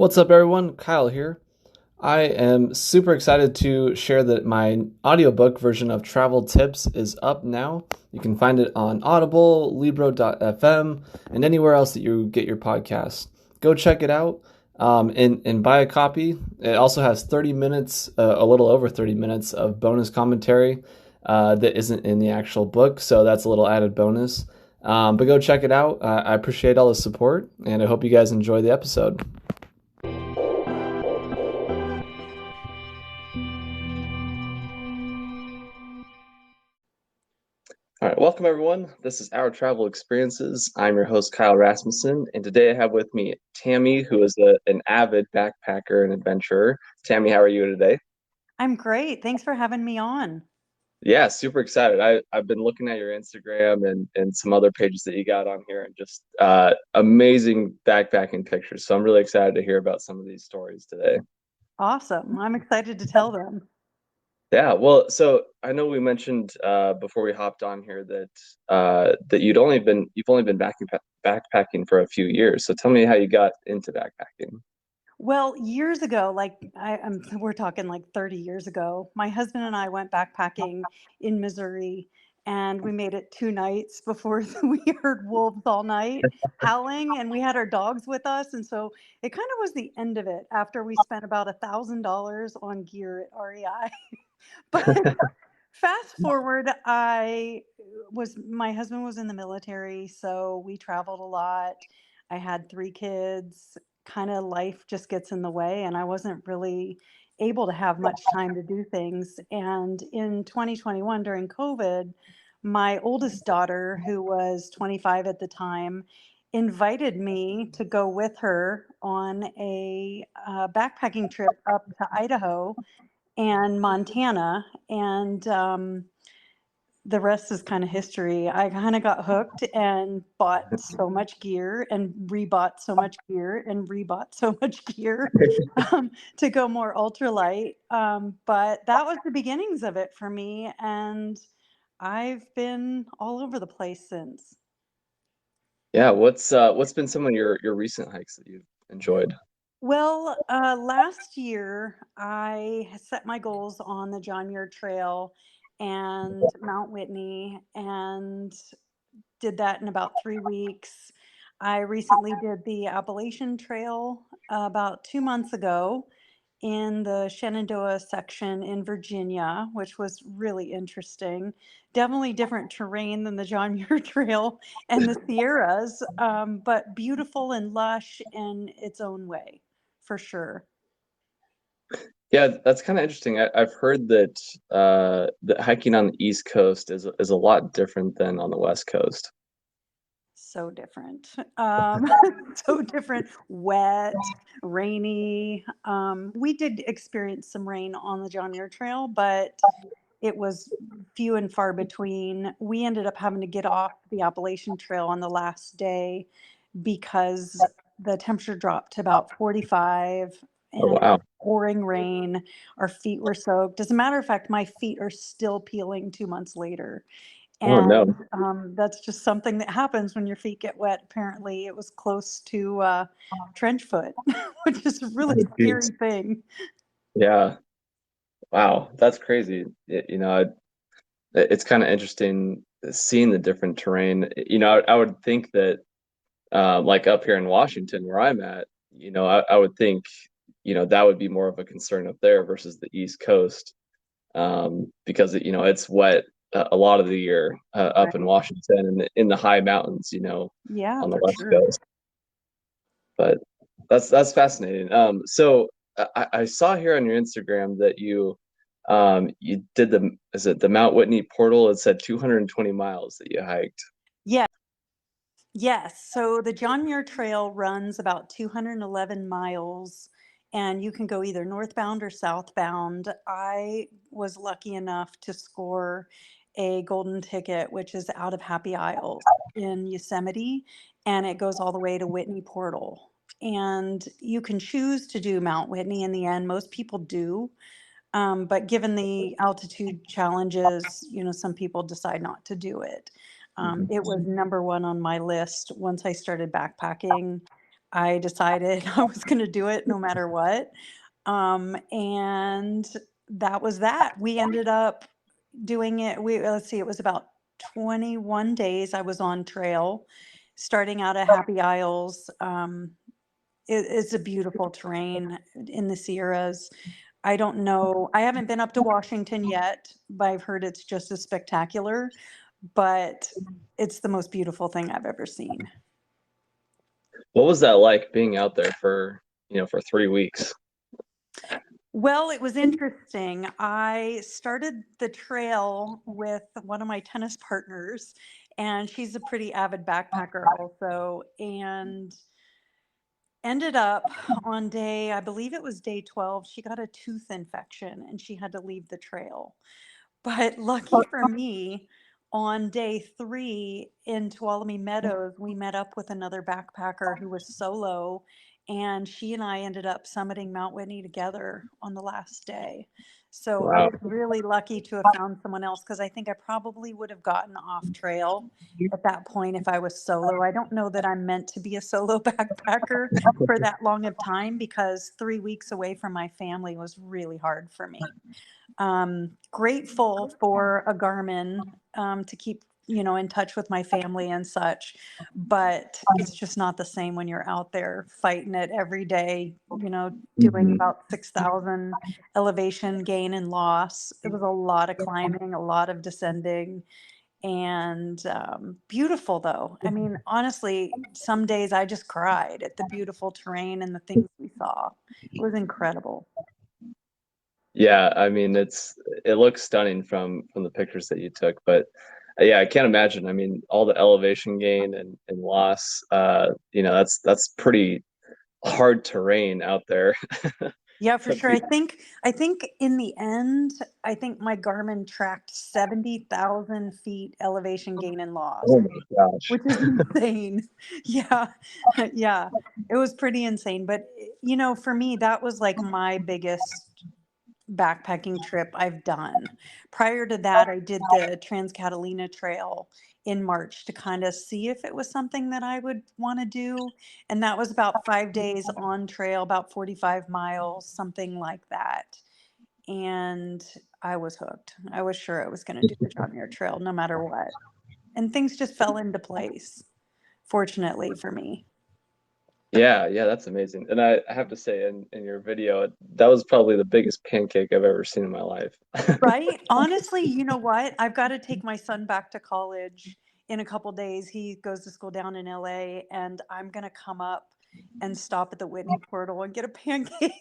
What's up, everyone? Kyle here. I am super excited to share that my audiobook version of Travel Tips is up now. You can find it on Audible, Libro.fm, and anywhere else that you get your podcasts. Go check it out and buy a copy. It also has 30 minutes, a little over 30 minutes of bonus commentary that isn't in the actual book, so that's a little added bonus. But go check it out. I appreciate all the support, and I hope you guys enjoy the episode. All right, welcome everyone. This is Our Travel Experiences. I'm your host, Kyle Rasmussen, and today I have with me Tami, who is an avid backpacker and adventurer. Tami, how are you today? I'm great. Thanks for having me on. Yeah, super excited. I've been looking at your Instagram and some other pages that you got on here, and just amazing backpacking pictures. So I'm really excited to hear about some of these stories today. Awesome. I'm excited to tell them. Yeah, well, so I know we mentioned before we hopped on here that that you've only been backpacking for a few years. So tell me how you got into backpacking. Well, years ago, we're talking like 30 years ago, my husband and I went backpacking in Missouri, and we made it 2 nights before we heard wolves all night howling, and we had our dogs with us. And so it kind of was the end of it after we spent about $1,000 on gear at REI. But fast forward, my husband was in the military, so we traveled a lot. I had 3 kids. Kind of life just gets in the way, and I wasn't really able to have much time to do things. And in 2021, during COVID, my oldest daughter, who was 25 at the time, invited me to go with her on a backpacking trip up to Idaho and Montana. And the rest is kind of history. I kind of got hooked and bought so much gear and rebought so much gear and rebought so much gear to go more ultralight. But that was the beginnings of it for me. And I've been all over the place since. Yeah, what's been some of your recent hikes that you've enjoyed? Well, last year I set my goals on the John Muir Trail and Mount Whitney and did that in about 3 weeks. I recently did the Appalachian Trail about 2 months ago in the Shenandoah section in Virginia, which was really interesting. Definitely different terrain than the John Muir Trail and the Sierras, but beautiful and lush in its own way, for sure. Yeah, that's kind of interesting. I've heard that hiking on the East Coast is a lot different than on the West Coast. So different. So different, wet, rainy. We did experience some rain on the John Muir Trail, but it was few and far between. We ended up having to get off the Appalachian Trail on the last day because the temperature dropped to about 45 Oh and it was wow. pouring rain. Our feet were soaked. As a matter of fact, my feet are still peeling 2 months later. Oh no. And that's just something that happens when your feet get wet. Apparently, it was close to trench foot, which is a really Oh, scary geez. thing. Yeah. Wow. That's crazy. It's kind of interesting seeing the different terrain. I would think that like up here in Washington where I'm at, I would think, that would be more of a concern up there versus the East Coast, because it's wet a lot of the year up in Right. Washington and in the high mountains, Yeah, on the for West sure. Coast. But that's fascinating. So I saw here on your Instagram that you did the Mount Whitney portal. It said 220 miles that you hiked. Yeah. Yes. So the John Muir Trail runs about 211 miles, and you can go either northbound or southbound. I was lucky enough to score a golden ticket, which is out of Happy Isles in Yosemite, and it goes all the way to Whitney Portal. And you can choose to do Mount Whitney in the end. Most people do. But given the altitude challenges, some people decide not to do it. Mhm. It was number one on my list once I started backpacking. I decided I was going to do it no matter what. And that was that. We ended up doing it. Let's see, it was about 21 days I was on trail, starting out at Happy Isles. It's a beautiful terrain in the Sierras. I don't know. I haven't been up to Washington yet, but I've heard it's just as spectacular. But it's the most beautiful thing I've ever seen. What was that like being out there for 3 weeks? Well, it was interesting. I started the trail with one of my tennis partners, and she's a pretty avid backpacker also, and ended up on day, I believe it was day 12, she got a tooth infection and she had to leave the trail. But lucky for me, on day 3 in Tuolumne Meadows, we met up with another backpacker who was solo, and she and I ended up summiting Mount Whitney together on the last day. So I Wow. was really lucky to have found someone else, because I think I probably would have gotten off trail at that point if I was solo. I don't know that I'm meant to be a solo backpacker for that long of time, because 3 weeks away from my family was really hard for me. Grateful for a Garmin to keep, in touch with my family and such, but it's just not the same when you're out there fighting it every day, doing Mhm. about 6,000 elevation gain and loss. It was a lot of climbing, a lot of descending, and beautiful though. I mean, honestly, some days I just cried at the beautiful terrain and the things we saw. It was incredible. Yeah, I mean it looks stunning from the pictures that you took, but yeah, I can't imagine. I mean, all the elevation gain and loss, that's pretty hard terrain out there. Yeah, for to sure. be- I think in the end, I think my Garmin tracked 70,000 feet elevation gain and loss, oh my gosh. which is insane. Yeah. Yeah. It was pretty insane. But, for me, that was like my biggest backpacking trip I've done. Prior to that, I did the Trans Catalina Trail in March to kind of see if it was something that I would want to do. And that was about 5 days on trail, about 45 miles, something like that. And I was hooked. I was sure I was going to do the John Muir Trail no matter what. And things just fell into place, fortunately for me. Yeah, yeah, that's amazing. And I have to say, in your video, that was probably the biggest pancake I've ever seen in my life. Right? Honestly, you know what? I've got to take my son back to college in a couple days. He goes to school down in LA, and I'm going to come up and stop at the Whitney portal and get a pancake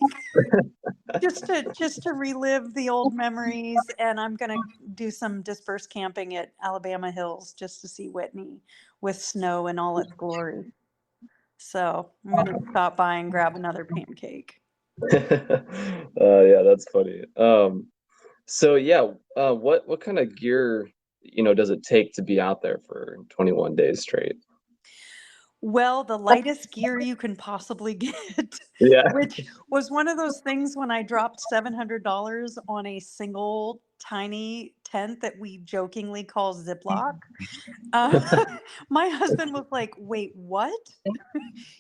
just to relive the old memories. And I'm going to do some dispersed camping at Alabama Hills just to see Whitney with snow in all its glory. So I'm going to stop by and grab another pancake. Yeah, that's funny. So yeah, what kind of gear, does it take to be out there for 21 days straight? Well, the lightest gear you can possibly get, Yeah. which was one of those things when I dropped $700 on a single tiny tent that we jokingly call Ziploc. Uh, my husband was like, "Wait, what?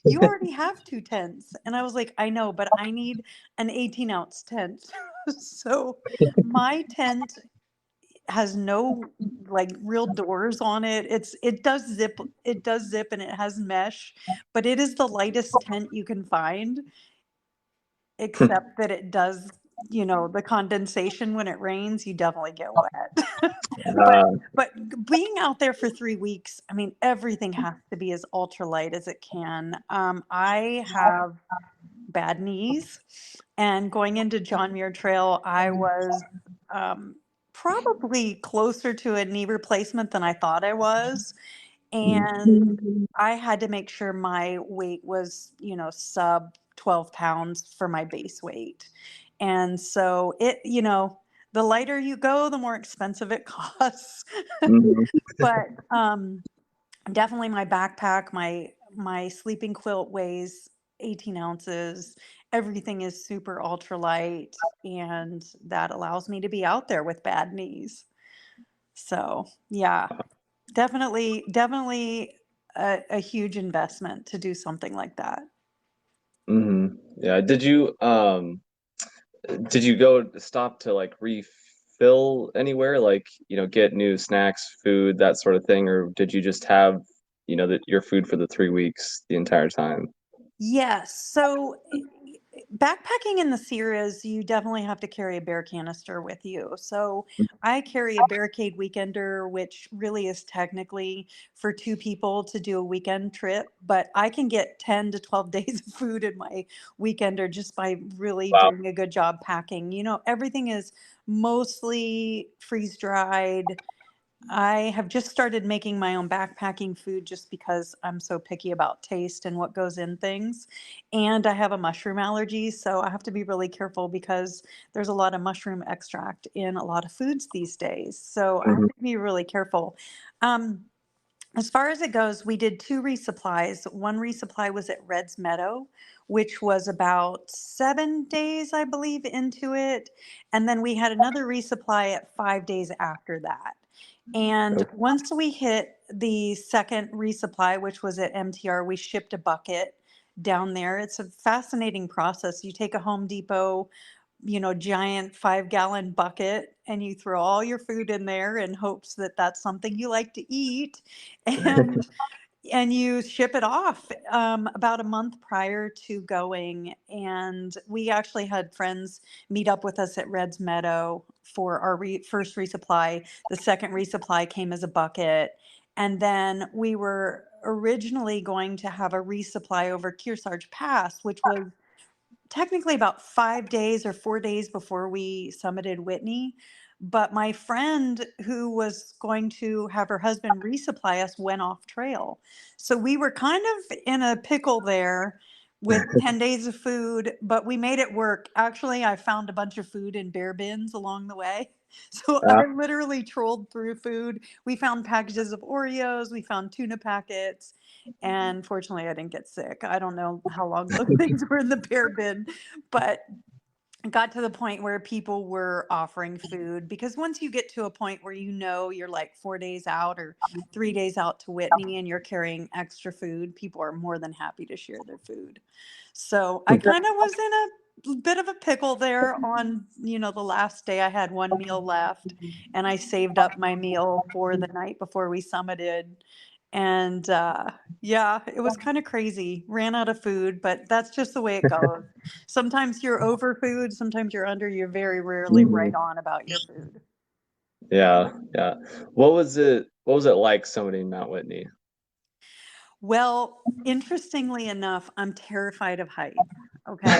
You already have two tents." And I was like, "I know, but I need an 18-ounce tent." So my tent has no like real doors on it. It does zip and it has mesh, but it is the lightest tent you can find, except that it does, the condensation when it rains, you definitely get wet. but Uh, but being out there for 3 weeks, I mean, everything has to be as ultralight as it can. I have bad knees, and going into John Muir Trail, I was um, probably closer to a knee replacement than I thought I was. And I had to make sure my weight was, sub 12 pounds for my base weight. And so the lighter you go, the more expensive it costs. mhm. But definitely my backpack, my sleeping quilt weighs 18 ounces. Everything is super ultralight, and that allows me to be out there with bad knees. So yeah, definitely a huge investment to do something like that. Yeah. Did you go stop to like refill anywhere, like, get new snacks, food, that sort of thing, or did you just have, your food for the 3 weeks the entire time? Yes. So backpacking in the Sierras, you definitely have to carry a bear canister with you. So I carry a barricade weekender, which really is technically for two people to do a weekend trip, but I can get 10 to 12 days of food in my weekender just by really Wow. doing a good job packing. Everything is mostly freeze dried. I have just started making my own backpacking food just because I'm so picky about taste and what goes in things. And I have a mushroom allergy, so I have to be really careful because there's a lot of mushroom extract in a lot of foods these days. So I have Mhm. to be really careful. Um, as far as it goes, we did two resupplies. One resupply was at Red's Meadow, which was about 7 days, I believe, into it. And then we had another resupply at 5 days after that. And Okay. once we hit the second resupply, which was at MTR, we shipped a bucket down there. It's a fascinating process. You take a Home Depot, giant 5-gallon bucket and you throw all your food in there in hopes that that's something you like to eat. And and you ship it off about a month prior to going. And we actually had friends meet up with us at Red's Meadow for our first resupply. The second resupply came as a bucket. And then we were originally going to have a resupply over Kearsarge Pass, which was technically about 5 days or 4 days before we summited Whitney. But my friend who was going to have her husband resupply us went off trail. So we were kind of in a pickle there with 10 days of food, but we made it work. Actually, I found a bunch of food in bear bins along the way. So I Uh, literally trolled through food. We found packages of Oreos, we found tuna packets, and fortunately, I didn't get sick. I don't know how long those things were in the bear bin, but it got to the point where people were offering food because once you get to a point where you're like 4 days out or 3 days out to Whitney and you're carrying extra food, people are more than happy to share their food. So I kind of was in a bit of a pickle there on, the last day I had one meal left and I saved up my meal for the night before we summited. And yeah, it was kind of crazy. Ran out of food, but that's just the way it goes. Sometimes you're over food, sometimes you're under. You're very rarely right mhm. on about your food. Yeah, yeah. What was it like summiting Mount Whitney? Well, interestingly enough, I'm terrified of heights. Okay.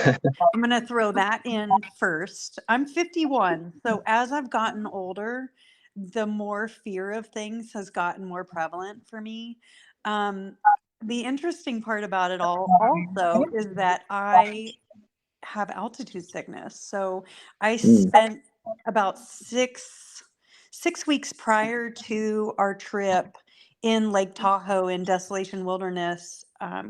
I'm going to throw that in first. I'm 51. So as I've gotten older, the more fear of things has gotten more prevalent for me. Um, the interesting part about it all also is that I have altitude sickness. So I Mm. spent about six weeks prior to our trip in Lake Tahoe in Desolation Wilderness,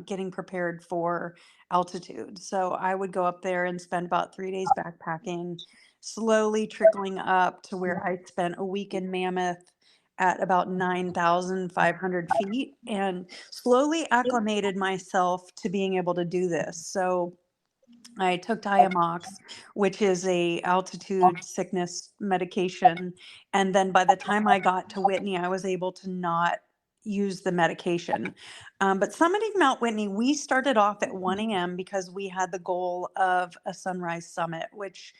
getting prepared for altitude. So I would go up there and spend about 3 days backpacking, slowly trickling up to where I spent a week in Mammoth at about 9,500 feet and slowly acclimated myself to being able to do this. So I took Diamox, which is a altitude sickness medication, and then by the time I got to Whitney, I was able to not use the medication. But summiting Mount Whitney, we started off at 1 a.m. because we had the goal of a sunrise summit, which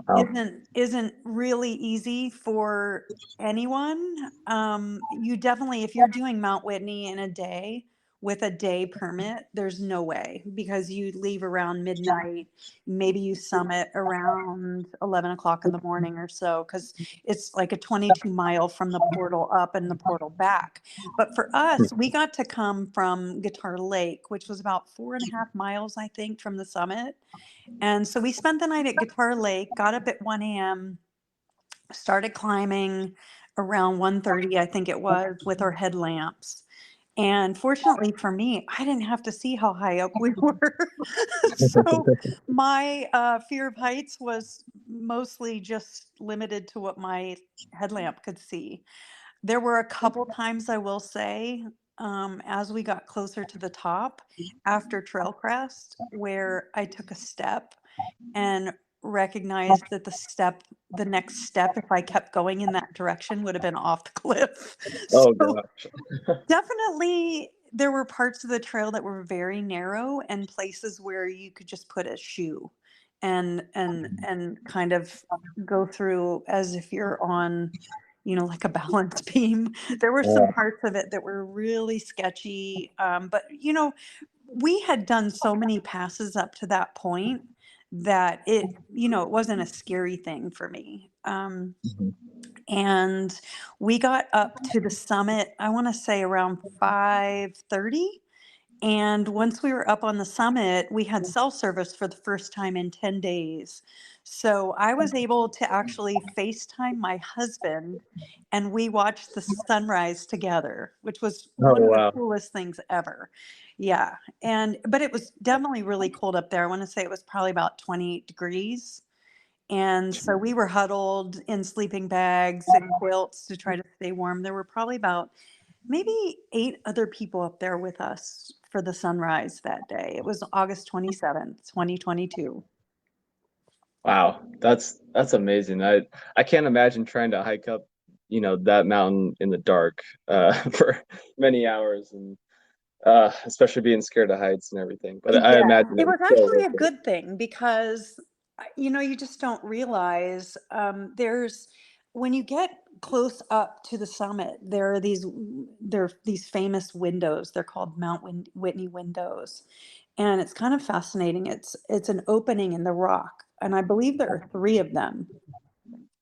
Wow. isn't really easy for anyone. You definitely, if you're doing Mount Whitney in a day with a day permit, there's no way because you leave around midnight. Maybe you summit around 11 o'clock in the morning or so because it's like a 22-mile from the portal up and the portal back. But for us, we got to come from Guitar Lake, which was about 4.5 miles, I think, from the summit. And so we spent the night at Guitar Lake, got up at 1 a.m., started climbing around 1:30, I think it was, with our headlamps. And fortunately for me, I didn't have to see how high up we were. So my fear of heights was mostly just limited to what my headlamp could see. There were a couple times I will say as we got closer to the top after Trail Crest, where I took a step and recognized that the next step, if I kept going in that direction, would have been off the cliff. Oh So gosh. definitely there were parts of the trail that were very narrow and places where you could just put a shoe and kind of go through as if you're on, like a balance beam. There were some Yeah. parts of it that were really sketchy. But we had done so many passes up to that point that it wasn't a scary thing for me. Mhm. And we got up to the summit, I want to say around 5:30. And once we were up on the summit, we had cell service for the first time in 10 days. So I was able to actually FaceTime my husband and we watched the sunrise together, which was Oh one of the wow. coolest things ever. Yeah. But it was definitely really cold up there. I want to say it was probably about 28 degrees. And so we were huddled in sleeping bags and quilts to try to stay warm. There were probably about maybe 8 other people up there with us for the sunrise that day. It was August 27th, 2022. Wow. That's amazing. I can't imagine trying to hike up, that mountain in the dark for many hours and especially being scared of heights and everything. But I Yeah, imagine it it was was so actually worth a it. good thing because, you just don't realize when you get close up to the summit, there are these famous windows. They're called Whitney windows. And it's kind of fascinating. It's an opening in the rock, and I believe there are 3 of them.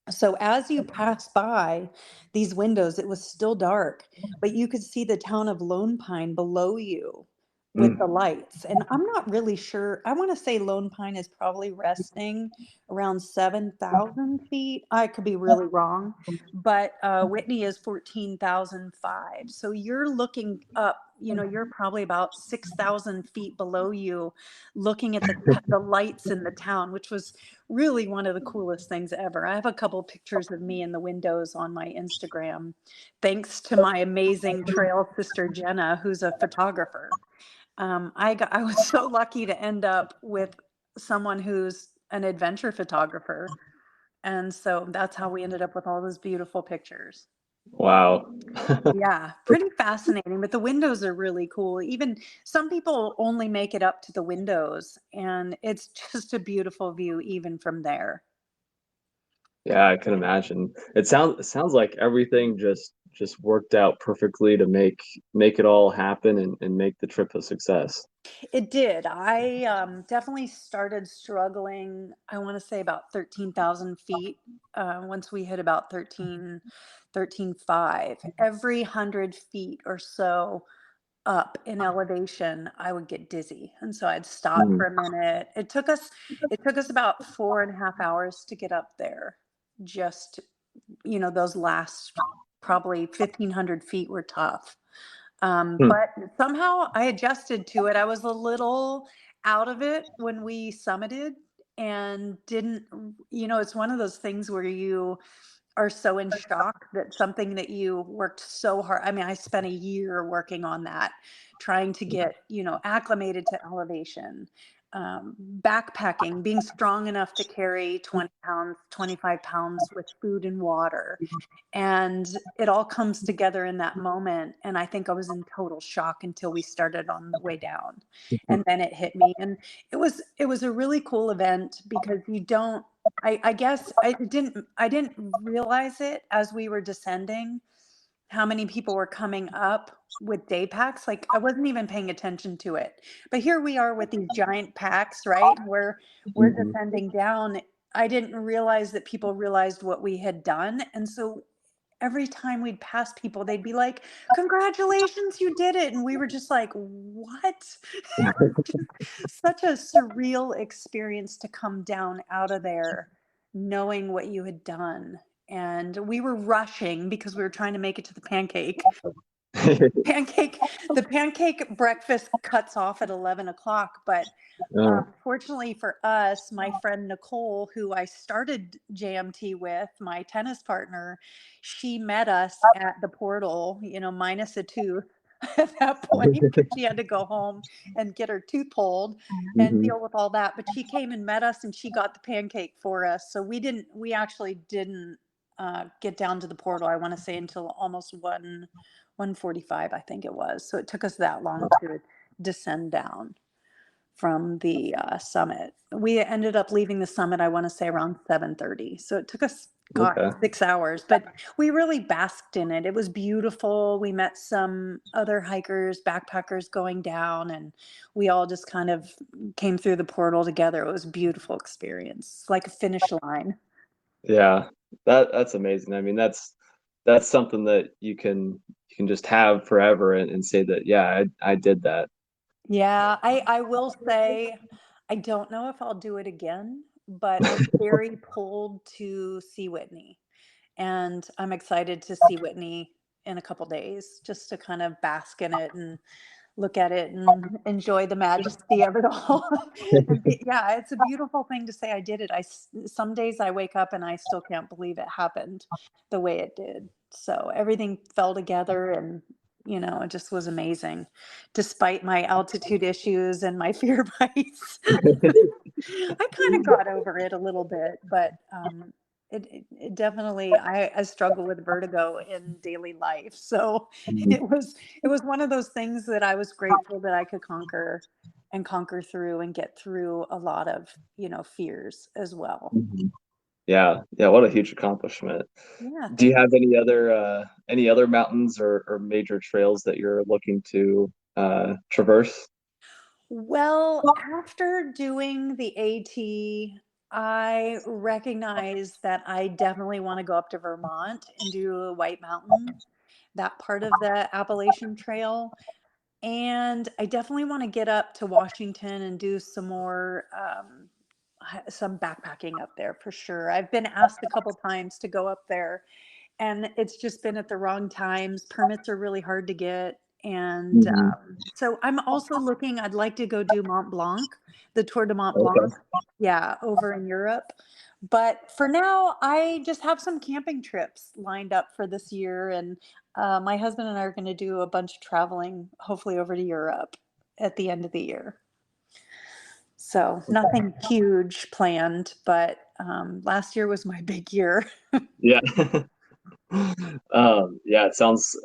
So as you pass by these windows, it was still dark, but you could see the town of Lone Pine below you with the Mm. lights. And I'm not really sure. I want to say Lone Pine is probably resting around 7,000 feet. I could be really wrong, but Whitney is 14,005. So you're looking up. You're probably about 6,000 feet below you, looking at the lights in the town, which was really one of the coolest things ever. I have a couple pictures of me in the windows on my Instagram, thanks to my amazing trail sister Jenna, who's a photographer. I was so lucky to end up with someone who's an adventure photographer, and so that's how we ended up with all those beautiful pictures. Wow. Yeah, pretty fascinating, but the windows are really cool. Even some people only make it up to the windows, and it's just a beautiful view even from there. Yeah, I can imagine. It sounds like everything just worked out perfectly to make it all happen and make the trip a success. It did. I definitely started struggling, I want to say about 13,000 feet. Once we hit about 13.5, every 100 feet or so up in elevation, I would get dizzy. And so I'd stop Mm. for a minute. It took us about 4.5 hours to get up there. Just, those last probably 1,500 feet were tough. Hmm. But somehow I adjusted to it. I was a little out of it when we summited and didn't, it's one of those things where you are so in shock that something that you worked so hard. I mean, I spent a year working on that, trying to get, acclimated to elevation, backpacking, being strong enough to carry 20 pounds, 25 pounds with food and water, and it all comes together in that moment. And I think I was in total shock until we started on the way down, and then it hit me. And it was a really cool event because you don't, I guess I didn't realize it as we were descending, how many people were coming up with day packs. Like, I wasn't even paying attention to it, but here we are with these giant packs, right? And we're Mhm. descending down. I didn't realize that people realized what we had done. And so every time we'd pass people, they'd be like, "Congratulations, you did it." And we were just like, "What?" Such a surreal experience to come down out of there knowing what you had done. And we were rushing because we were trying to make it to the pancake. The pancake breakfast cuts off at 11 o'clock, but Oh. fortunately for us, my friend Nicole, who I started JMT with, my tennis partner, she met us at the portal, minus a tooth. at that point, 'cause she had to go home and get her tooth pulled and Hmm. deal with all that. But she came and met us, and she got the pancake for us. So we actually didn't get down to the portal, I want to say, until almost 1:45, I think it was. So it took us that long to descend down from the summit. We ended up leaving the summit, I want to say, around 7:30. So it took us, God, Okay. 6 hours, but we really basked in it. It was beautiful. We met some other hikers, backpackers going down, and we all just kind of came through the portal together. It was a beautiful experience, like a finish line. Yeah, that's amazing. I mean, that's something that you can just have forever and say that, yeah, I did that. Yeah, I will say I don't know if I'll do it again, but I'm very pulled to see Whitney. And I'm excited to see Whitney in a couple days just to kind of bask in it and look at it and enjoy the majesty of it all. Yeah, it's a beautiful thing to say I did it. Some days I wake up and I still can't believe it happened the way it did. So everything fell together, and it just was amazing despite my altitude issues and my fear of heights. I kind of got over it a little bit, but it definitely, I struggle with vertigo in daily life. So Mhm. it was one of those things that I was grateful that I could conquer through and get through a lot of, fears as well. Mhm. Yeah, yeah, what a huge accomplishment. Yeah, Do you thank have any other mountains or major trails that you're looking to traverse? Well, after doing the AT, I recognize that I definitely want to go up to Vermont and do White Mountain, that part of the Appalachian Trail. And I definitely want to get up to Washington and do some more, some backpacking up there for sure. I've been asked a couple times to go up there, and it's just been at the wrong times. Permits are really hard to get. And Hmm. so I'm also looking, I'd like to go do Mont Blanc, the Tour de Mont Blanc. Okay. Yeah, over in Europe. But for now, I just have some camping trips lined up for this year. And my husband and I are going to do a bunch of traveling, hopefully over to Europe at the end of the year. So nothing huge planned, but last year was my big year. Yeah. Yeah, it sounds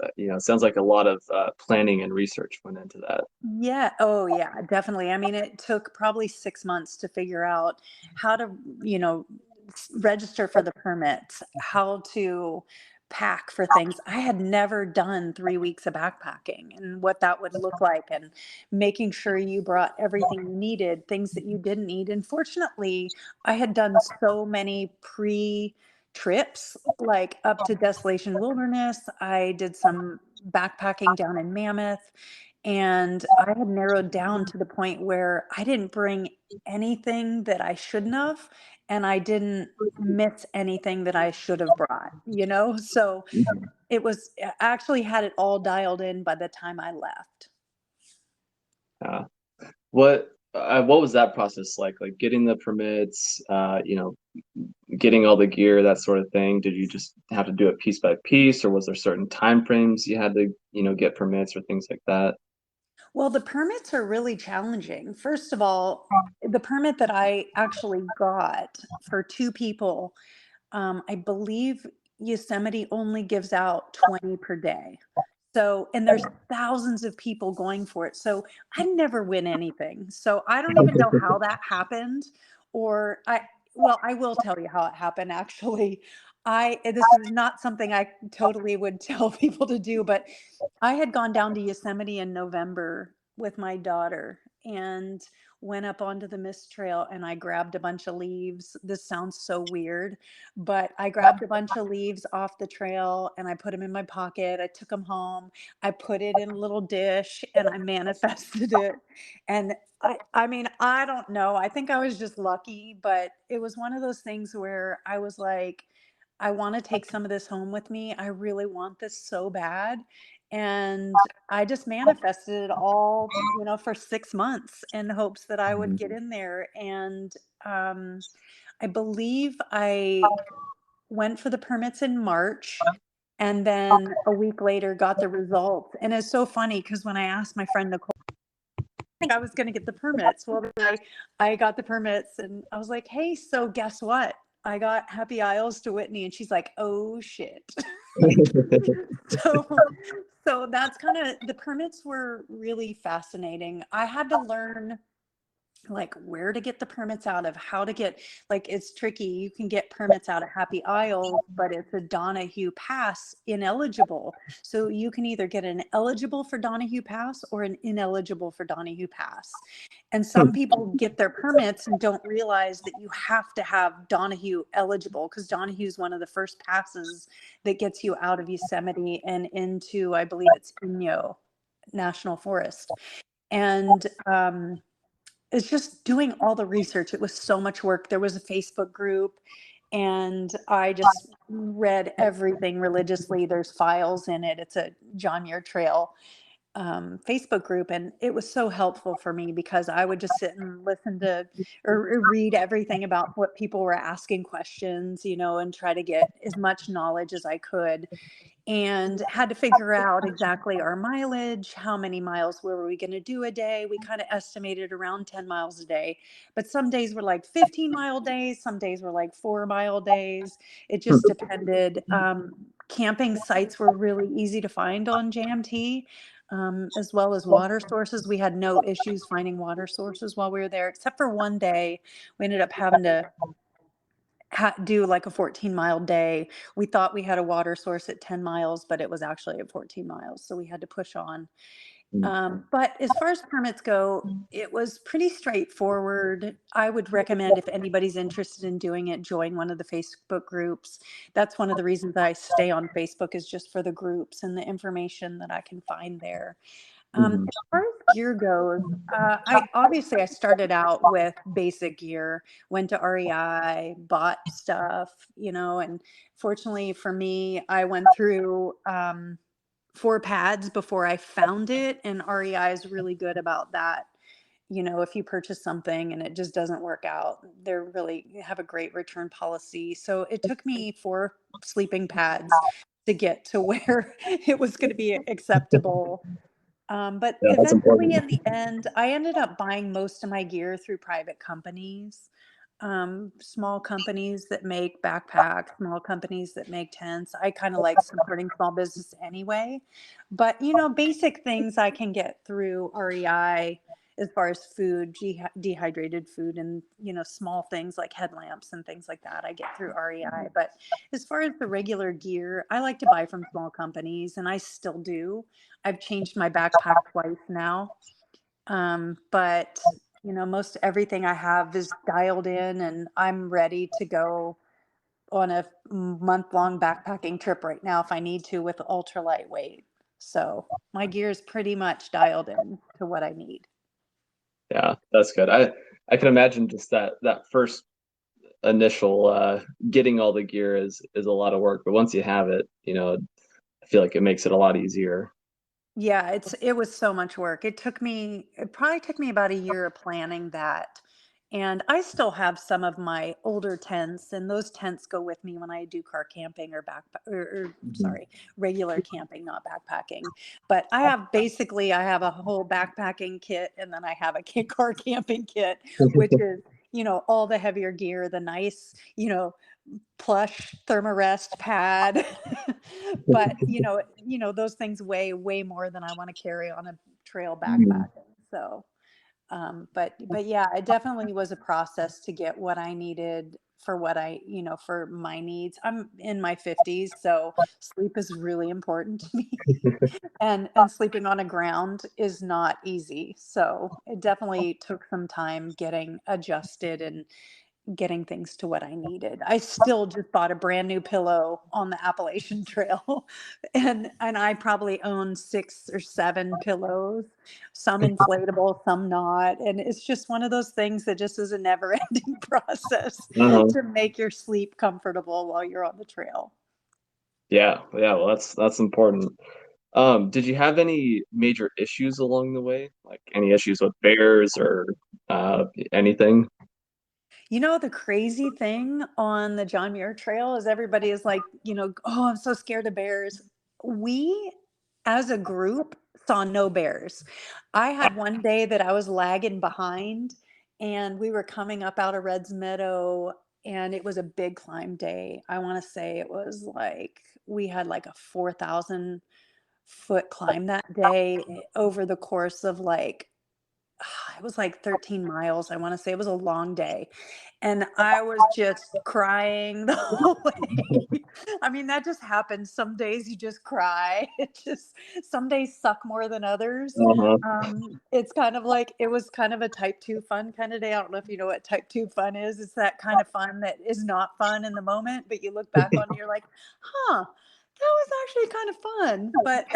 like a lot of planning and research went into that. Yeah. Oh, yeah, definitely. I mean, it took probably 6 months to figure out how to, register for the permits, how to pack for things. I had never done 3 weeks of backpacking and what that would look like, and making sure you brought everything you needed, things that you didn't need. And fortunately, I had done so many trips, like up to Desolation Wilderness. I did some backpacking down in Mammoth, and I had narrowed down to the point where I didn't bring anything that I shouldn't have, and I didn't miss anything that I should have brought, you know? So Mhm. I actually had it all dialed in by the time I left. Yeah. What was that process like? Like getting the permits, getting all the gear, that sort of thing. Did you just have to do it piece by piece, or was there certain time frames you had to, get permits or things like that? Well, the permits are really challenging. First of all, the permit that I actually got for two people, I believe Yosemite only gives out 20 per day. So, and there's thousands of people going for it. So I never win anything. So I don't even know how that happened. Well, I will tell you how it happened actually. This is not something I totally would tell people to do, but I had gone down to Yosemite in November with my daughter and went up onto the mist trail, and I grabbed a bunch of leaves. This sounds so weird, but I grabbed a bunch of leaves off the trail and I put them in my pocket. I took them home. I put it in a little dish and I manifested it. And I mean, I don't know. I think I was just lucky, but it was one of those things where I was like, I want to take some of this home with me. I really want this so bad. And I just manifested it all, for 6 months in hopes that I would Mhm. get in there. And I believe I went for the permits in March, And then a week later got the results. And it's so funny because when I asked my friend Nicole, think I was going to get the permits. Well, I got the permits and I was like, hey, so guess what? I got Happy Isles to Whitney. And she's like, oh shit. so so that's kind of, the permits were really fascinating. I had to learn like where to get the permits out of, how to get, like it's tricky. You can get permits out of Happy Isles, but it's a Donahue Pass ineligible. So you can either get an eligible for Donahue Pass or an ineligible for Donahue Pass. And some people get their permits and don't realize that you have to have Donahue eligible, because Donahue is one of the first passes that gets you out of Yosemite and into, I believe it's Inyo National Forest. And it's just doing all the research. It was so much work. There was a Facebook group and I just read everything religiously. There's files in it. It's a John Muir Trail Facebook group. And it was so helpful for me because I would just sit and listen to or read everything about what people were asking questions, you know, and try to get as much knowledge as I could, and had to figure out exactly our mileage, how many miles were we going to do a day. We kind of estimated around 10 miles a day, but some days were like 15-mile days, some days were like 4-mile days. It just depended. Camping sites were really easy to find on JMT, as well as water sources. We had no issues finding water sources while we were there, except for one day we ended up having to do like a 14-mile day. We thought we had a water source at 10 miles, but it was actually at 14 miles. So we had to push on. But as far as permits go, it was pretty straightforward. I would recommend, if anybody's interested in doing it, join one of the Facebook groups. That's one of the reasons that I stay on Facebook, is just for the groups and the information that I can find there. As far as gear goes, I started out with basic gear, went to REI, bought stuff, you know, and fortunately for me, I went through 4 pads before I found it, and REI is really good about that. You know, if you purchase something and it just doesn't work out, they're really have a great return policy. So it took me 4 sleeping pads to get to where it was going to be acceptable, but Yeah, that's eventually, important. in the end, I ended up buying most of my gear through private companies, small companies that make backpacks, small companies that make tents. I kind of like supporting small business anyway. But, you know, basic things I can get through REI as far as food, dehydrated food, and, you know, small things like headlamps and things like that, I get through REI. But as far as the regular gear, I like to buy from small companies, and I still do. I've changed my backpack twice now. But you know, most everything I have is dialed in and I'm ready to go on a month-long backpacking trip right now if I need to, with ultra lightweight. So my gear is pretty much dialed in to what I need. Yeah, that's good. I can imagine just that first initial getting all the gear is a lot of work, but once you have it, I feel like it makes it a lot easier. Yeah, it was so much work. It probably took me about a year of planning that. And I still have some of my older tents, and those tents go with me when I do car camping or Mhm. sorry, regular camping, not backpacking. But I have a whole backpacking kit, and then I have a car camping kit, which is, you know, all the heavier gear, the nice, you know, plush thermarest pad. But those things weigh way more than I want to carry on a trail Mhm. backpack. So but yeah, it definitely was a process to get what I needed for for my needs. I'm in my 50s, so sleep is really important to me. And sleeping on a ground is not easy, so it definitely took some time getting adjusted and getting things to what I needed. I still just bought a brand new pillow on the Appalachian Trail, and I probably own 6 or 7 pillows, some inflatable, some not, and it's just one of those things that just is a never-ending process Uh-huh. to make your sleep comfortable while you're on the trail. Yeah, yeah, well that's important. Did you have any major issues along the way? Like any issues with bears or anything? The crazy thing on the John Muir Trail is everybody is like, oh, I'm so scared of bears. We, as a group, saw no bears. I had one day that I was lagging behind, and we were coming up out of Red's Meadow, and it was a big climb day. I want to say it was like we had like a 4,000-foot climb that day over the course of like it was like 13 miles. I want to say it was a long day. And I was just crying the whole way. I mean, that just happens. Some days you just cry. Some days suck more than others. Uh-huh. It's kind of like, it was kind of a type 2 fun kind of day. I don't know if you know what type 2 fun is. It's that kind of fun that is not fun in the moment, but you look back on it, you're like, huh, that was actually kind of fun. But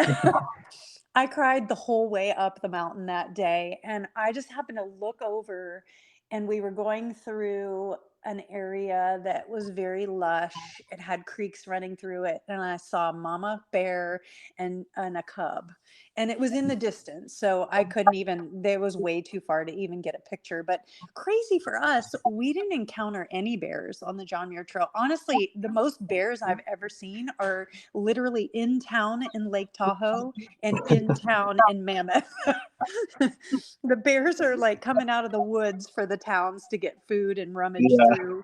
I cried the whole way up the mountain that day. And I just happened to look over, and we were going through an area that was very lush. It had creeks running through it. And I saw mama bear and a cub. And it was in the distance. So I couldn't even, there was way too far to even get a picture. But crazy for us, we didn't encounter any bears on the John Muir Trail. Honestly, the most bears I've ever seen are literally in town in Lake Tahoe and in town in Mammoth. The bears are like coming out of the woods for the towns to get food and rummage Yeah. through.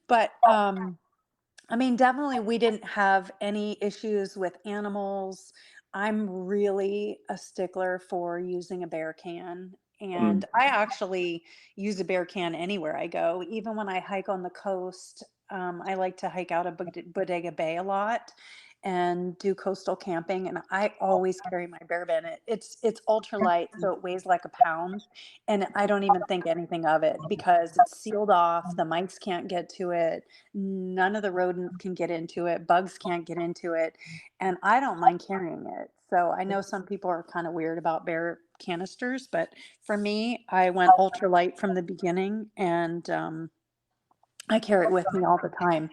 But I mean, definitely we didn't have any issues with animals. I'm really a stickler for using a bear can. Mm. And I actually use a bear can anywhere I go. Even when I hike on the coast, I like to hike out of Bodega Bay a lot and do coastal camping. And I always carry my bear bin. It's ultralight, so it weighs like a pound. And I don't even think anything of it because it's sealed off. The mice can't get to it. None of the rodents can get into it. Bugs can't get into it. And I don't mind carrying it. So I know some people are kind of weird about bear canisters, but for me, I went ultralight from the beginning, and I carry it with me all the time.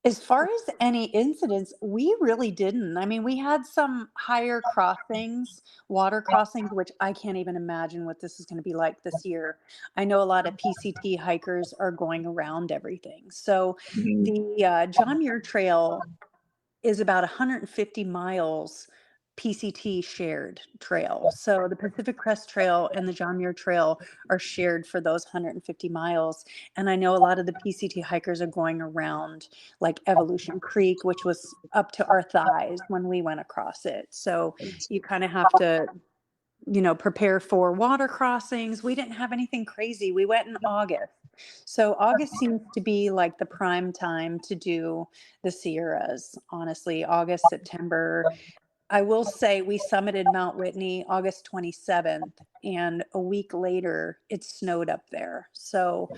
As far as any incidents, we really didn't. I mean, we had some higher crossings, water crossings, which I can't even imagine what this is going to be like this year. I know a lot of PCT hikers are going around everything. So Mhm. the John Muir Trail is about 150 miles PCT shared trail. So the Pacific Crest Trail and the John Muir Trail are shared for those 150 miles. And I know a lot of the PCT hikers are going around like Evolution Creek, which was up to our thighs when we went across it. So you kind of have to prepare for water crossings. We didn't have anything crazy. We went in August. So August seems to be like the prime time to do the Sierras, honestly. August, September. I will say we summited Mount Whitney August 27th, and a week later it snowed up there. So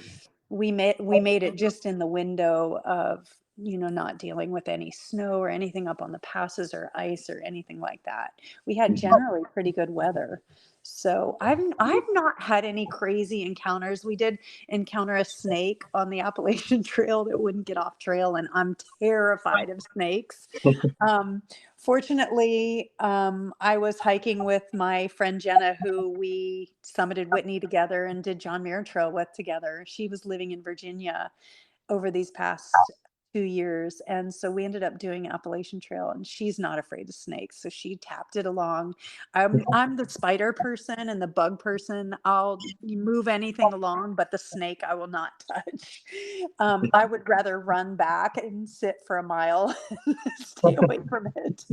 we made it just in the window of not dealing with any snow or anything up on the passes or ice or anything like that. We had generally pretty good weather. So I've not had any crazy encounters. We did encounter a snake on the Appalachian Trail that wouldn't get off trail, and I'm terrified of snakes. um, Fortunately, I was hiking with my friend Jenna, who we summited Whitney together and did John Muir Trail with together. She was living in Virginia over these past 2 years. And so we ended up doing Appalachian Trail, and she's not afraid of snakes. So she tapped it along. I'm the spider person and the bug person. I'll move anything along, but the snake I will not touch. I would rather run back and sit for a mile and stay away from it.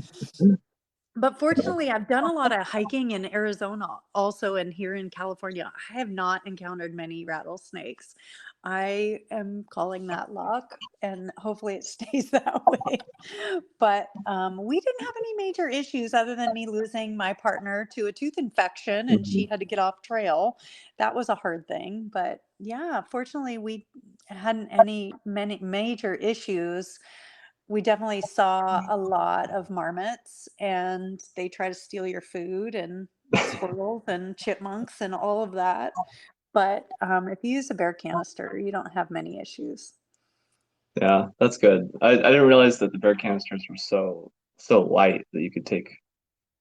But fortunately, I've done a lot of hiking in Arizona also, and here in California. I have not encountered many rattlesnakes. I am calling that luck, and hopefully it stays that way. But we didn't have any major issues other than me losing my partner to a tooth infection, and she Mhm. had to get off trail. That was a hard thing. But yeah, fortunately, we hadn't many major issues. We definitely saw a lot of marmots, and they try to steal your food, and squirrels and chipmunks and all of that. But if you use a bear canister, you don't have many issues. Yeah, that's good. I didn't realize that the bear canisters were so light that you could take.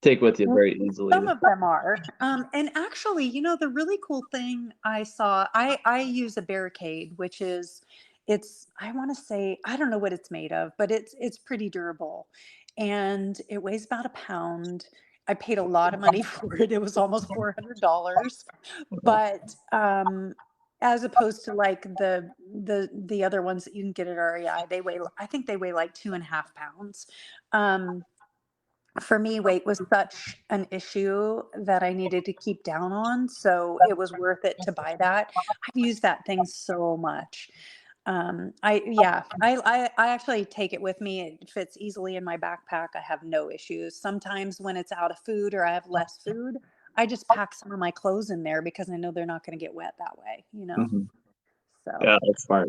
take with you very Some easily. of them are. And actually, the really cool thing I saw, I use a barricade, which is, I want to say, I don't know what it's made of, but it's pretty durable. And it weighs about a pound. I paid a lot of money for it. It was almost $400. But as opposed to like the other ones that you can get at REI, I think they weigh like 2.5 pounds. For me, weight was such an issue that I needed to keep down on. So it was worth it to buy that. I've used that thing so much. I actually take it with me. It fits easily in my backpack. I have no issues. Sometimes when it's out of food or I have less food, I just pack some of my clothes in there because I know they're not going to get wet that way. Hmm. So Yeah, that's smart.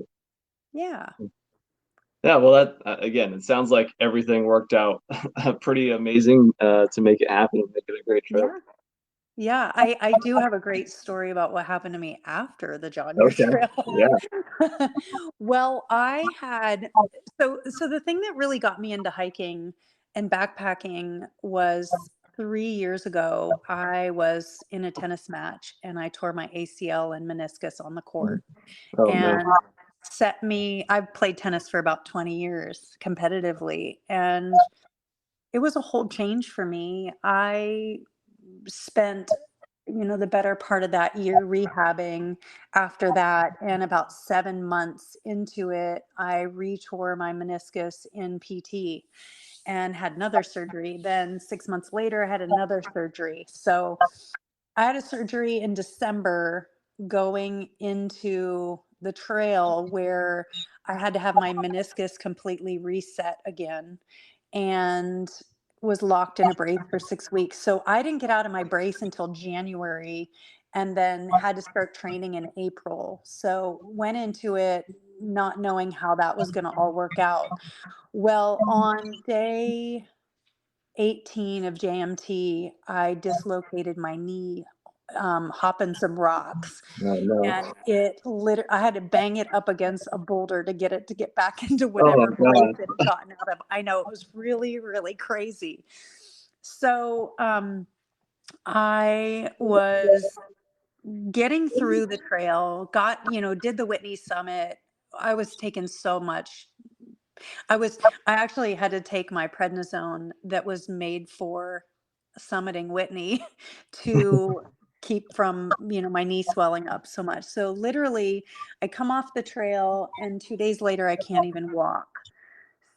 yeah. Yeah, well, that again, it sounds like everything worked out pretty amazing to make it happen and make it a great trip. Yeah. Yeah, I do have a great story about what happened to me after the John Muir Okay. Trail. Yeah. Well, I had so the thing that really got me into hiking and backpacking was 3 years ago. I was in a tennis match and I tore my ACL and meniscus on the court Oh no. and I've played tennis for about 20 years competitively, and it was a whole change for me. I spent the better part of that year rehabbing after that, and about 7 months into it I retore my meniscus in PT and had another surgery. Then 6 months later I had another surgery. So I had a surgery in December going into the trail where I had to have my meniscus completely reset again and was locked in a brace for 6 weeks. So I didn't get out of my brace until January and then had to start training in April. So went into it not knowing how that was going to all work out. Well, on day 18 of JMT, I dislocated my knee, hopping some rocks. Oh no. And I had to bang it up against a boulder to get back into Oh whatever brace God. it had gotten out of. I know, it was really, really crazy. So I was getting through the trail, did the Whitney Summit. I was taking so much I was I actually had to take my prednisone that was made for summiting Whitney to keep from, my knee swelling up so much. So literally I come off the trail and 2 days later I can't even walk.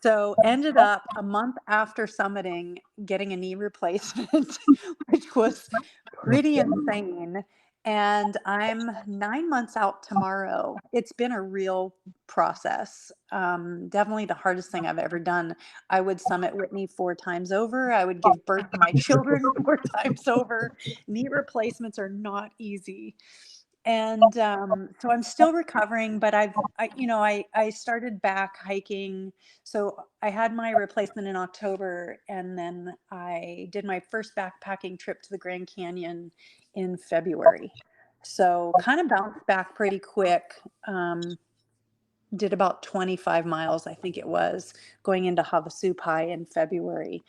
So ended up a month after summiting getting a knee replacement, which was pretty insane. And I'm 9 months out tomorrow. It's been a real process. Definitely the hardest thing I've ever done. I would summit Whitney 4 times over. I would give birth to my children 4 times over. Knee replacements are not easy. And so I'm still recovering, but I started back hiking. So I had my replacement in October, and then I did my first backpacking trip to the Grand Canyon in February. So kind of bounced back pretty quick. Did about 25 miles, I think it was, going into Havasupai in February.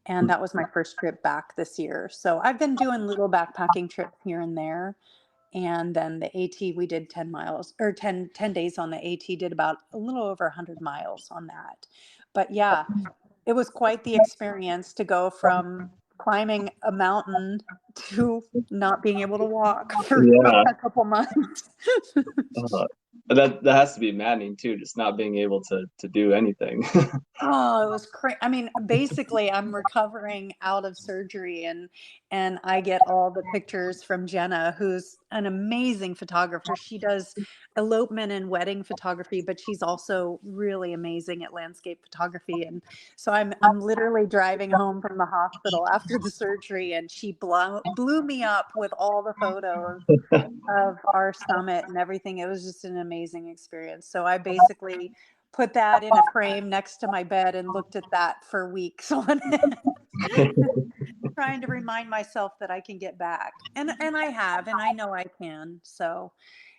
And that was my first trip back this year. So I've been doing little backpacking trips here and there. And then the AT, we did 10 miles or 10 days on the AT, did about a little over 100 miles on that. But yeah, it was quite the experience to go from climbing a mountain to not being able to walk for Yeah. a couple months. Uh, that has to be maddening too, just not being able to do anything. Oh, it was crazy. I mean, basically, I'm recovering out of surgery, and I get all the pictures from Jenna, who's an amazing photographer. She does elopement and wedding photography, but she's also really amazing at landscape photography. And so I'm literally driving home from the hospital after the surgery, and she blew me up with all the photos of our summit and everything. It was just an amazing experience. So I basically put that in a frame next to my bed and looked at that for weeks on end, trying to remind myself that I can get back. And I have, and I know I can. So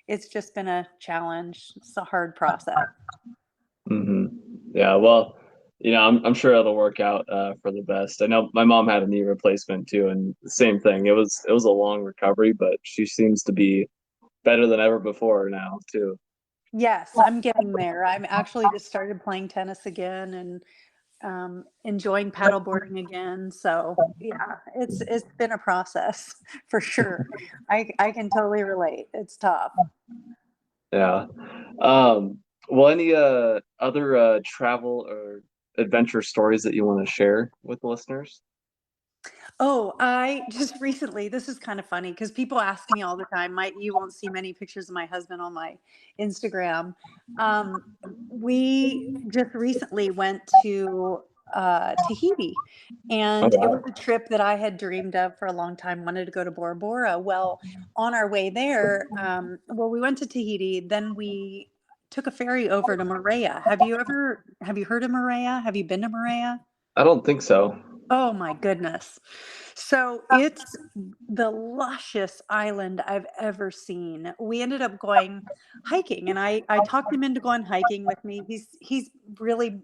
it's just been a challenge. It's a hard process. Hmm. Yeah, well, I'm sure it'll work out for the best. I know my mom had a knee replacement too, and the same thing. It was a long recovery, but she seems to be better than ever before now too. Yes, I'm getting there. I'm actually just started playing tennis again and enjoying paddleboarding again. So yeah, it's been a process for sure. I can totally relate. It's tough. Yeah. Um, well, any other travel or adventure stories that you want to share with the listeners? Oh, I just recently, this is kind of funny because people ask me all the time. You won't see many pictures of my husband on my Instagram. Um, we just recently went to Tahiti, Oh, and it was wow. a trip that I had dreamed of for a long time. Wanted to go to Bora Bora. Well, on our way there, well, we went to Tahiti, then we took a ferry over to Moorea. Have you heard of Moorea? Have you been to Moorea? I don't think so. Oh my goodness. So it's the luscious island I've ever seen. We ended up going hiking and I talked him into going hiking with me. He's really,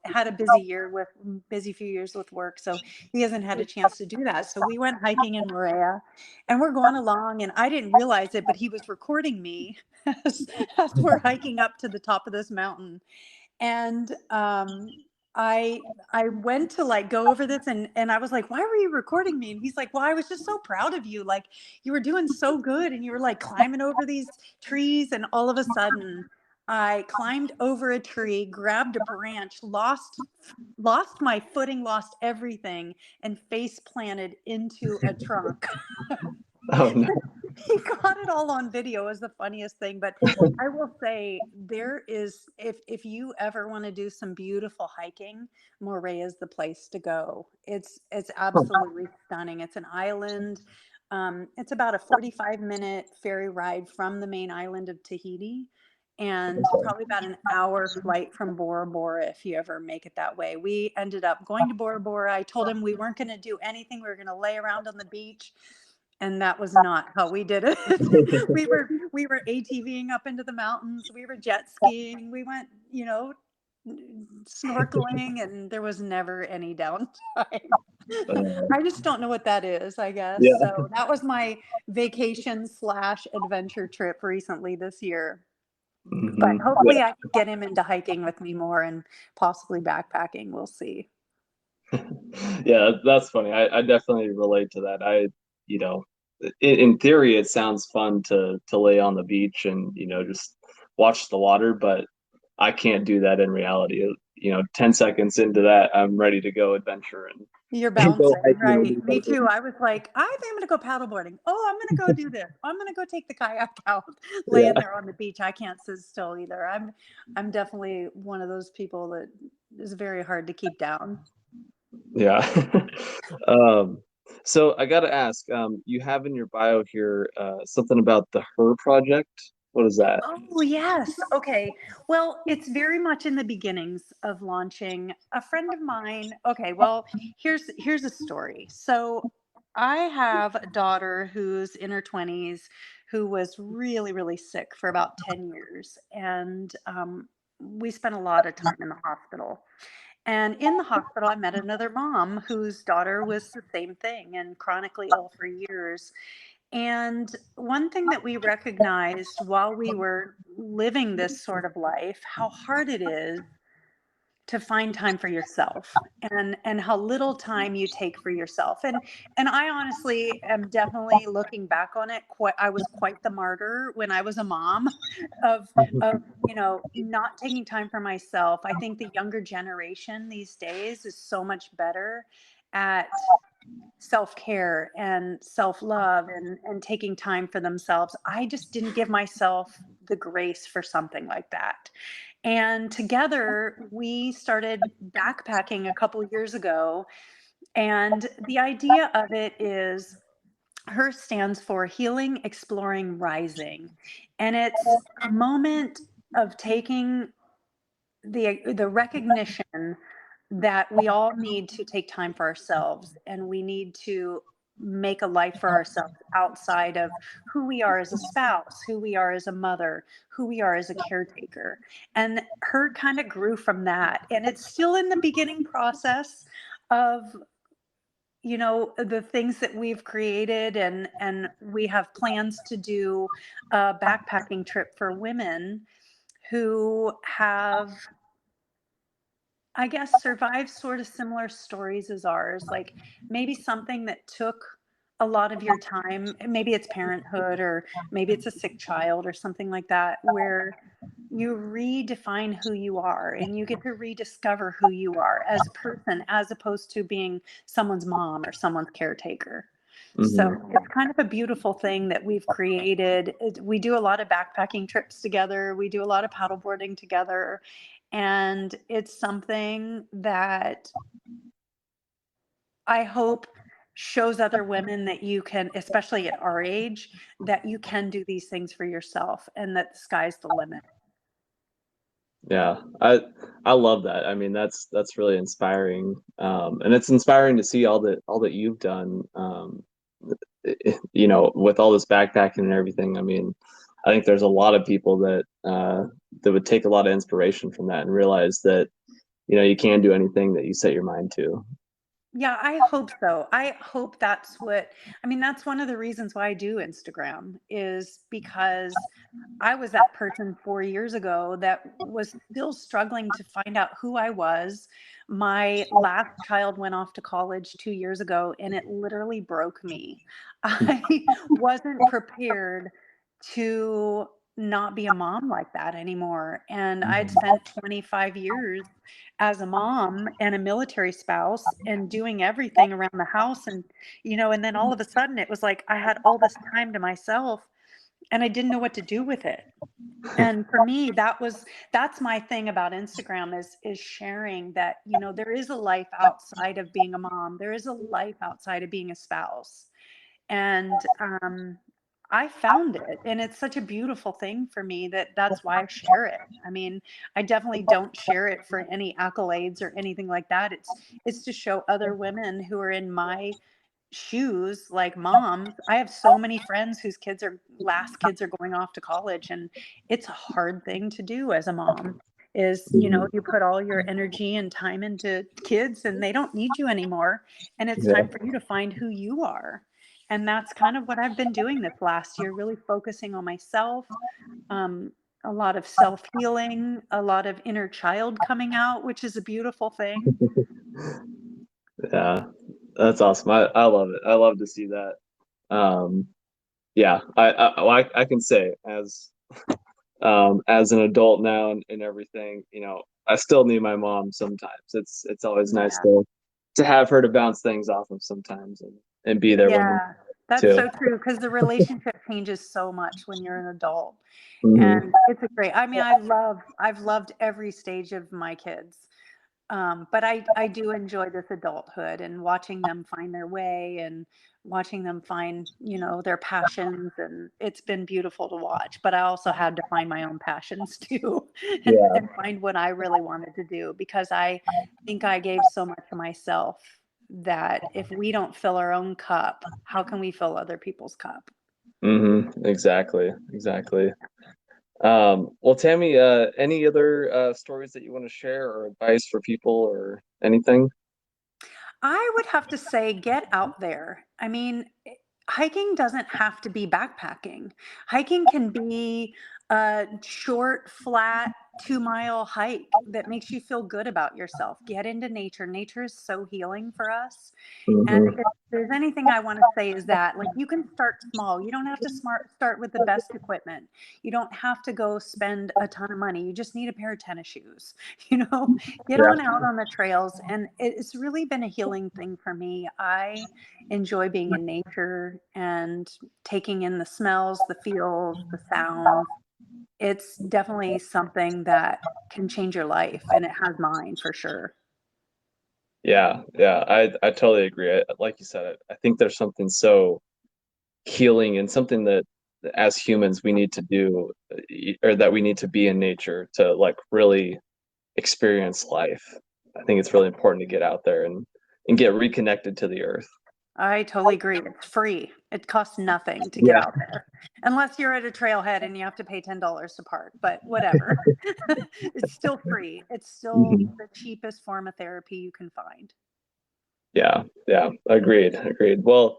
had a busy few years with work, so he hasn't had a chance to do that. So we went hiking in Morea and we're going along and I didn't realize it, but he was recording me as, as we're hiking up to the top of this mountain. And I went to like go over this and I was like, why were you recording me? And he's like, well, I was just so proud of you. Like you were doing so good and you were like climbing over these trees. And all of a sudden I climbed over a tree, grabbed a branch, lost my footing, lost everything, and face planted into a trunk. Oh no. He got it all on video is the funniest thing. But I will say there is, if you ever want to do some beautiful hiking, Moray is the place to go. It's absolutely stunning. It's an island. It's about a 45-minute ferry ride from the main island of Tahiti, and probably about an hour flight from Bora Bora if you ever make it that way. We ended up going to Bora Bora. I told him we weren't going to do anything. We were going to lay around on the beach, and that was not how we did it. We were ATVing up into the mountains. We were jet skiing. We went, snorkeling, and there was never any downtime. I just don't know what that is, I guess. Yeah. So that was my vacation slash adventure trip recently this year. But Hmm. hopefully I can get him into hiking with me more and possibly backpacking. We'll see. Yeah, that's funny. I definitely relate to that. You know, in theory, it sounds fun to lay on the beach and just watch the water, but I can't do that in reality. 10 seconds into that, I'm ready to go adventure and, You're and go bouncing, hiking and right? do Me too. whatever. I was like, I think I'm going to go paddleboarding. Oh, I'm going to go do this. I'm going to go take the kayak out, laying Yeah, there on the beach. I can't sit still either. I'm definitely one of those people that is very hard to keep down. yeah. Um, so I got to ask, you have in your bio here something about the Her Project. What is that? Oh, yes. Okay. Well, it's very much in the beginnings of launching. A friend of mine, okay, well, here's a story. So, I have a daughter who's in her 20s who was really, really sick for about 10 years. And we spent a lot of time in the hospital. And in the hospital, I met another mom whose daughter was the same thing and chronically ill for years. And one thing that we recognized while we were living this sort of life, how hard it is to find time for yourself, and how little time you take for yourself. And I honestly am definitely looking back on it, quite, I was quite the martyr when I was a mom of not taking time for myself. I think the younger generation these days is so much better at self-care and self-love and taking time for themselves. I just didn't give myself the grace for something like that. And together we started backpacking a couple years ago. And the idea of it is, HER stands for Healing, Exploring, Rising. And it's a moment of taking the recognition that we all need to take time for ourselves, and we need to make a life for ourselves outside of who we are as a spouse, who we are as a mother, who we are as a caretaker. And her kind of grew from that. And it's still in the beginning process of, the things that we've created, and we have plans to do a backpacking trip for women who have, I guess, survive sort of similar stories as ours. Like maybe something that took a lot of your time. Maybe it's parenthood, or maybe it's a sick child or something like that, where you redefine who you are and you get to rediscover who you are as a person, as opposed to being someone's mom or someone's caretaker. So Hmm. it's kind of a beautiful thing that we've created. We do a lot of backpacking trips together. We do a lot of paddleboarding together. And it's something that I hope shows other women that you can, especially at our age, that you can do these things for yourself and that the sky's the limit. Yeah, I love that. I mean, that's really inspiring, and it's inspiring to see all that you've done. With all this backpacking and everything. I mean, I think there's a lot of people that would take a lot of inspiration from that and realize that you can do anything that you set your mind to. Yeah, I hope so. I hope that's what, I mean, that's one of the reasons why I do Instagram, is because I was that person 4 years ago that was still struggling to find out who I was. My last child went off to college 2 years ago, and it literally broke me. I wasn't prepared to not be a mom like that anymore. And I'd spent 25 years as a mom and a military spouse and doing everything around the house. And then all of a sudden it was like I had all this time to myself and I didn't know what to do with it. And for me, that's my thing about Instagram, is sharing that, there is a life outside of being a mom. There is a life outside of being a spouse. And I found it, and it's such a beautiful thing for me that's why I share it. I mean, I definitely don't share it for any accolades or anything like that. It's to show other women who are in my shoes, like moms. I have so many friends whose kids are going off to college, and it's a hard thing to do as a mom. Is, Mhm. you put all your energy and time into kids and they don't need you anymore, and it's Yeah. time for you to find who you are. And that's kind of what I've been doing this last year, really focusing on myself. um, a lot of self-healing, a lot of inner child coming out, which is a beautiful thing. Yeah, that's awesome. I love it. I love to see that. Um, yeah, I can say as an adult now and everything, I still need my mom sometimes. It's always nice Yeah. to have her to bounce things off of sometimes and be there when we Yeah, that's too. so true, because the relationship changes so much when you're an adult. Hmm. And it's a great, I mean, I've loved every stage of my kids. But I do enjoy this adulthood and watching them find their way and watching them find, their passions. And it's been beautiful to watch. But I also had to find my own passions too, Yeah. and find what I really wanted to do, because I think I gave so much of myself that if we don't fill our own cup, how can we fill other people's cup? Exactly. Exactly. Well, Tammy, any other stories that you want to share or advice for people or anything? I would have to say get out there. I mean, hiking doesn't have to be backpacking. Hiking can be a short, flat 2-mile hike that makes you feel good about yourself. Get into nature. Nature is so healing for us. And Hmm. if there's anything I want to say, is that, like, you can start small. You don't have to start with the best equipment. You don't have to go spend a ton of money. You just need a pair of tennis shoes. You know, get Yeah. on out on the trails, and it's really been a healing thing for me. I enjoy being in nature and taking in the smells, the feels, the sounds. It's definitely something that can change your life, and it has mine for sure. Yeah. Yeah. I totally agree. Like you said, I think there's something so healing and something that as humans we need to do, or that we need to be in nature to like really experience life. I think it's really important to get out there and get reconnected to the earth. I totally agree. It's free. It costs nothing to get Yeah. out there, unless you're at a trailhead and you have to pay $10 to park, but whatever. It's still free. It's still Mhm. the cheapest form of therapy you can find. Yeah, yeah, agreed, agreed. Well,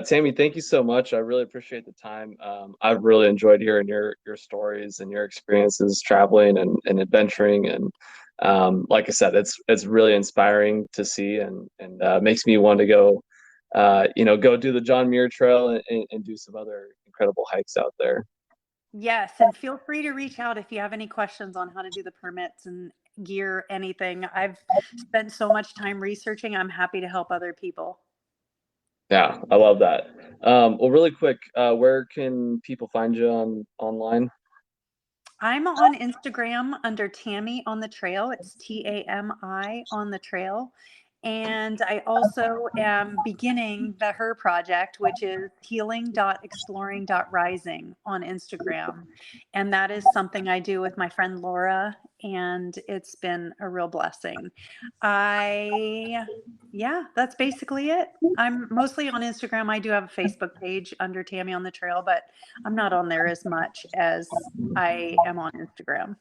Tammy, thank you so much. I really appreciate the time. I've really enjoyed hearing your stories and your experiences traveling and adventuring. And like I said, it's really inspiring to see and makes me want to go, go do the John Muir Trail and do some other incredible hikes out there. Yes, and feel free to reach out if you have any questions on how to do the permits and gear, anything. I've spent so much time researching. I'm happy to help other people. Yeah, I love that. Well, really quick, where can people find you online? I'm on Instagram under Tami on the Trail. It's Tami on the Trail. And I also am beginning the Her project, which is healing.exploring.rising on Instagram. And that is something I do with my friend Laura, and it's been a real blessing. Yeah, that's basically it. I'm mostly on Instagram. I do have a Facebook page under Tami on the Trail, but I'm not on there as much as I am on Instagram.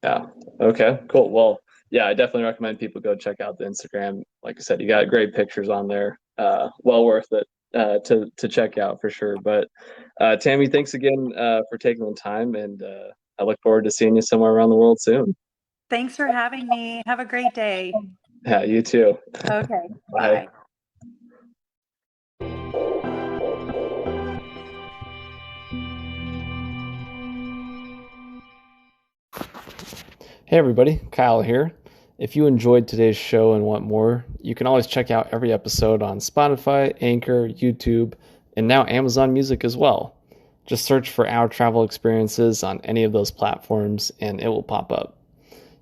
Yeah. Okay, cool. Well, yeah, I definitely recommend people go check out the Instagram. Like I said, you got great pictures on there. Well worth it to check out for sure. But Tammy, thanks again for taking the time, and I look forward to seeing you somewhere around the world soon. Thanks for having me. Have a great day. Yeah, you too. Okay, Bye. bye. Hey everybody, Kyle here. If you enjoyed today's show and want more, you can always check out every episode on Spotify, Anchor, YouTube, and now Amazon Music as well. Just search for Our Travel Experiences on any of those platforms and it will pop up.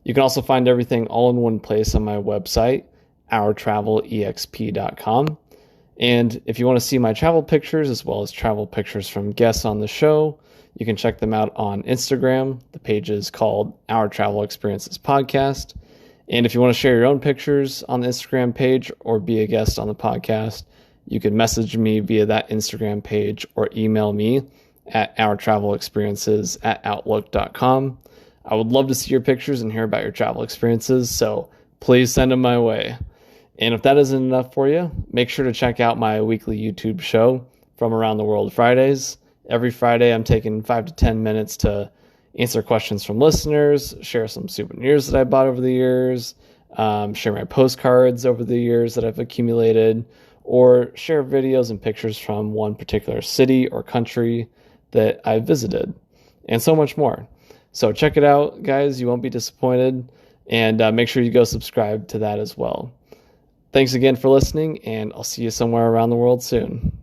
You can also find everything all in one place on my website, ourtravelexp.com. And if you want to see my travel pictures as well as travel pictures from guests on the show, you can check them out on Instagram. The page is called Our Travel Experiences Podcast. And if you want to share your own pictures on the Instagram page or be a guest on the podcast, you can message me via that Instagram page or email me at ourtravelexperiences@outlook.com. I would love to see your pictures and hear about your travel experiences, so please send them my way. And if that isn't enough for you, make sure to check out my weekly YouTube show, From Around the World Fridays. Every Friday, I'm taking 5 to 10 minutes to answer questions from listeners, share some souvenirs that I bought over the years, share my postcards over the years that I've accumulated, or share videos and pictures from one particular city or country that I visited, and so much more. So check it out, guys. You won't be disappointed. And make sure you go subscribe to that as well. Thanks again for listening, and I'll see you somewhere around the world soon.